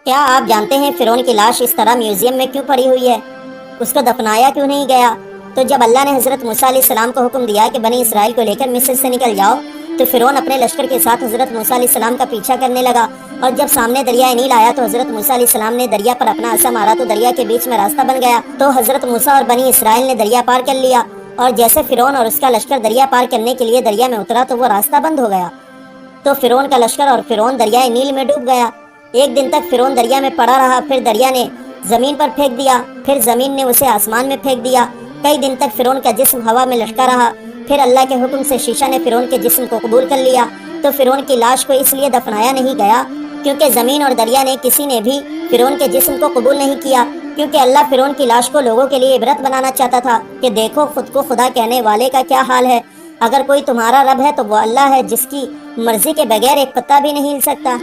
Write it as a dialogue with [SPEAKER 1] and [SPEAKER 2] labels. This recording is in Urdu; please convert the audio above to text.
[SPEAKER 1] کیا آپ جانتے ہیں فرعون کی لاش اس طرح میوزیم میں کیوں پڑی ہوئی ہے؟ اس کو دفنایا کیوں نہیں گیا؟ تو جب اللہ نے حضرت موسیٰ علیہ السلام کو حکم دیا کہ بنی اسرائیل کو لے کر مصر سے نکل جاؤ، تو فرعون اپنے لشکر کے ساتھ حضرت موسیٰ علیہ السلام کا پیچھا کرنے لگا، اور جب سامنے دریائے نیل آیا تو حضرت موسیٰ علیہ السلام نے دریا پر اپنا عصا مارا تو دریا کے بیچ میں راستہ بن گیا، تو حضرت موسیٰ اور بنی اسرائیل نے دریا پار کر لیا، اور جیسے فرعون اور اس کا لشکر دریا پار کرنے کے لیے دریا میں اترا تو وہ راستہ بند ہو گیا، تو فرعون کا لشکر اور فرعون دریائے نیل میں ڈوب گیا۔ ایک دن تک فرعون دریا میں پڑا رہا، پھر دریا نے زمین پر پھینک دیا، پھر زمین نے اسے آسمان میں پھینک دیا۔ کئی دن تک فرعون کا جسم ہوا میں لٹکا رہا، پھر اللہ کے حکم سے شیشہ نے فرعون کے جسم کو قبول کر لیا۔ تو فرعون کی لاش کو اس لیے دفنایا نہیں گیا کیونکہ زمین اور دریا نے کسی نے بھی فرعون کے جسم کو قبول نہیں کیا، کیونکہ اللہ فرعون کی لاش کو لوگوں کے لیے عبرت بنانا چاہتا تھا کہ دیکھو خود کو خدا کہنے والے کا کیا حال ہے۔ اگر کوئی تمہارا رب ہے تو وہ اللہ ہے جس کی مرضی کے بغیر ایک پتا بھی نہیں ہل سکتا۔